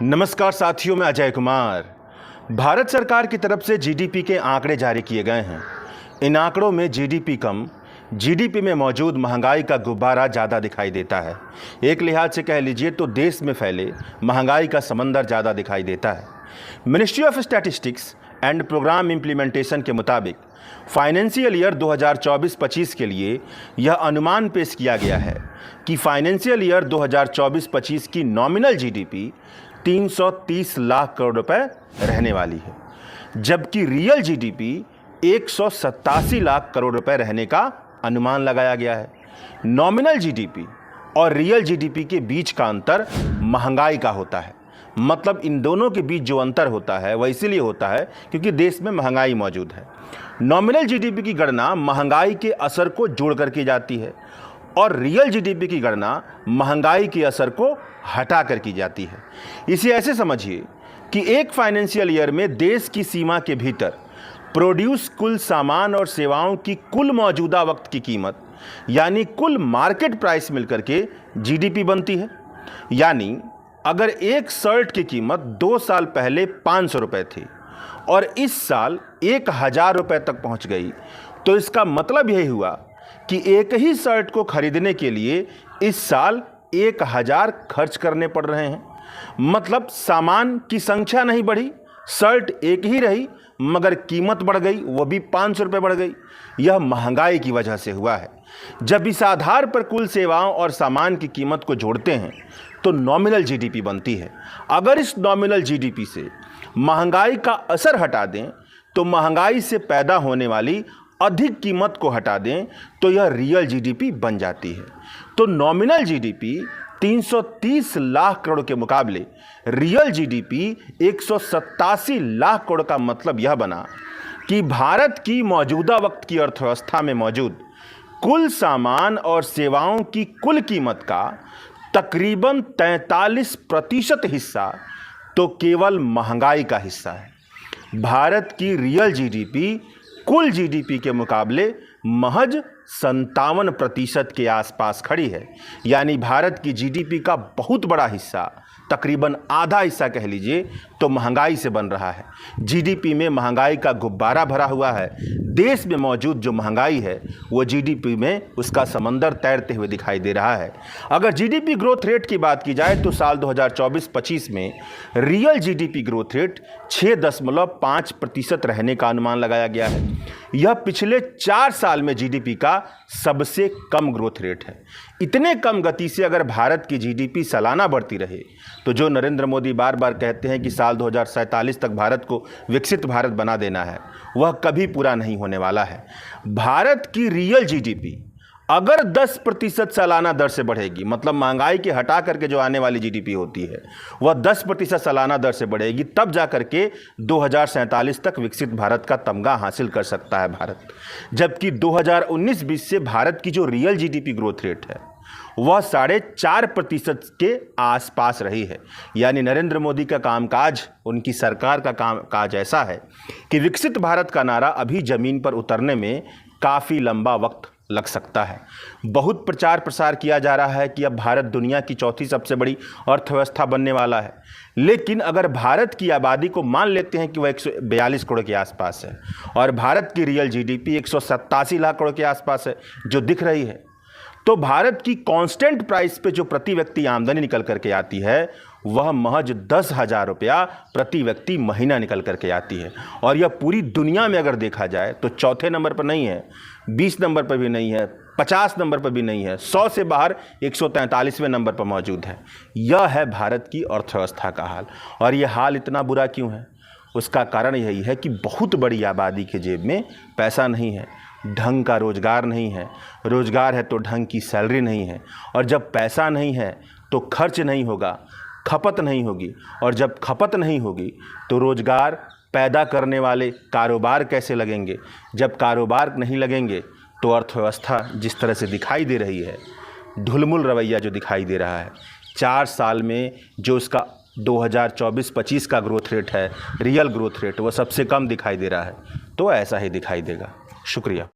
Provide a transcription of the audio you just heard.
नमस्कार साथियों, मैं अजय कुमार। भारत सरकार की तरफ से जीडीपी के आंकड़े जारी किए गए हैं। इन आंकड़ों में जीडीपी कम, जीडीपी में मौजूद महंगाई का गुब्बारा ज़्यादा दिखाई देता है। एक लिहाज से कह लीजिए तो देश में फैले महंगाई का समंदर ज़्यादा दिखाई देता है। Ministry of statistics and programme implementation के मुताबिक फाइनेंशियल ईयर 2024-25 के लिए यह अनुमान पेश किया गया है कि फाइनेंशियल ईयर 2024-25 की नॉमिनल जीडीपी 330 लाख करोड़ रुपए रहने वाली है, जबकि रियल जीडीपी 187 लाख करोड़ रुपए रहने का अनुमान लगाया गया है। नॉमिनल जीडीपी और रियल जीडीपी के बीच का अंतर महंगाई का होता है। मतलब इन दोनों के बीच जो अंतर होता है वह इसीलिए होता है क्योंकि देश में महंगाई मौजूद है। नॉमिनल जीडीपी की गणना महंगाई के असर को जोड़कर की जाती है और रियल जीडीपी की गणना महंगाई के असर को हटा कर की जाती है। इसे ऐसे समझिए कि एक फाइनेंशियल ईयर में देश की सीमा के भीतर प्रोड्यूस कुल सामान और सेवाओं की कुल मौजूदा वक्त की कीमत यानी कुल मार्केट प्राइस मिलकर के जीडीपी बनती है। यानी अगर एक शर्ट की कीमत 2 साल पहले 500 रुपये थी और इस साल 1000 रुपये तक पहुंच गई, तो इसका मतलब यही हुआ कि एक ही शर्ट को खरीदने के लिए इस साल 1000 खर्च करने पड़ रहे हैं। मतलब सामान की संख्या नहीं बढ़ी, शर्ट एक ही रही, मगर कीमत बढ़ गई, वो भी 500 रुपये बढ़ गई। यह महंगाई की वजह से हुआ है। जब इस आधार पर कुल सेवाओं और सामान की कीमत को जोड़ते हैं तो नॉमिनल जीडीपी बनती है। अगर इस नॉमिनल जीडीपी से महंगाई का असर हटा दें तो महंगाई से पैदा होने वाली अधिक कीमत को हटा दें तो यह रियल जीडीपी बन जाती है। तो नॉमिनल जीडीपी 330 लाख करोड़ के मुकाबले रियल जीडीपी 187 लाख करोड़ का मतलब यह बना कि भारत की मौजूदा वक्त की अर्थव्यवस्था में मौजूद कुल सामान और सेवाओं की कुल कीमत का तकरीबन 43% हिस्सा तो केवल महंगाई का हिस्सा है। भारत की रियल जीडीपी कुल जीडीपी के मुकाबले महज 57% के आसपास खड़ी है। यानी भारत की जीडीपी का बहुत बड़ा हिस्सा, तकरीबन आधा हिस्सा कह लीजिए, तो महंगाई से बन रहा है। जीडीपी में महंगाई का गुब्बारा भरा हुआ है। देश में मौजूद जो महंगाई है वो जीडीपी में उसका समंदर तैरते हुए दिखाई दे रहा है। अगर जीडीपी ग्रोथ रेट की बात की जाए तो साल 2024-25 में रियल जीडीपी ग्रोथ रेट 6.5% रहने का अनुमान लगाया गया है। यह पिछले 4 साल में जीडीपी का सबसे कम ग्रोथ रेट है। इतने कम गति से अगर भारत की जीडीपी सालाना बढ़ती रहे तो जो नरेंद्र मोदी बार बार कहते हैं कि साल 2047 तक भारत को विकसित भारत बना देना है, वह कभी पूरा नहीं होने वाला है। भारत की रियल जीडीपी अगर 10% सालाना दर से बढ़ेगी, मतलब महंगाई के हटा करके जो आने वाली जीडीपी होती है वह 10% सालाना दर से बढ़ेगी, तब जा करके 2047 तक विकसित भारत का तमगा हासिल कर सकता है भारत। जबकि 2019-20 से भारत की जो रियल जीडीपी ग्रोथ रेट है वह 4.5% के आसपास रही है। यानी नरेंद्र मोदी का कामकाज, उनकी सरकार का कामकाज ऐसा है कि विकसित भारत का नारा अभी ज़मीन पर उतरने में काफ़ी लंबा वक्त लग सकता है। बहुत प्रचार प्रसार किया जा रहा है कि अब भारत दुनिया की चौथी सबसे बड़ी अर्थव्यवस्था बनने वाला है, लेकिन अगर भारत की आबादी को मान लेते हैं कि वह 142 करोड़ के आसपास है और भारत की रियल जीडीपी 187 लाख करोड़ के आसपास है जो दिख रही है, तो भारत की कांस्टेंट प्राइस पे जो प्रति व्यक्ति आमदनी निकल करके आती है वह महज 10,000 रुपया प्रति व्यक्ति महीना निकल करके आती है। और यह पूरी दुनिया में अगर देखा जाए तो चौथे नंबर पर नहीं है, 20 नंबर पर भी नहीं है, 50 नंबर पर भी नहीं है, 100 से बाहर 143वें नंबर पर मौजूद है। यह है भारत की अर्थव्यवस्था का हाल। और यह हाल इतना बुरा क्यों है? उसका कारण यही है कि बहुत बड़ी आबादी के जेब में पैसा नहीं है, ढंग का रोजगार नहीं है, रोजगार है तो ढंग की सैलरी नहीं है, और जब पैसा नहीं है तो खर्च नहीं होगा, खपत नहीं होगी, और जब खपत नहीं होगी तो रोजगार पैदा करने वाले कारोबार कैसे लगेंगे? जब कारोबार नहीं लगेंगे तो अर्थव्यवस्था जिस तरह से दिखाई दे रही है, ढुलमुल रवैया जो दिखाई दे रहा है, 4 साल में जो उसका 2024-25 का ग्रोथ रेट है, रियल ग्रोथ रेट, वो सबसे कम दिखाई दे रहा है, तो ऐसा ही दिखाई देगा। शुक्रिया।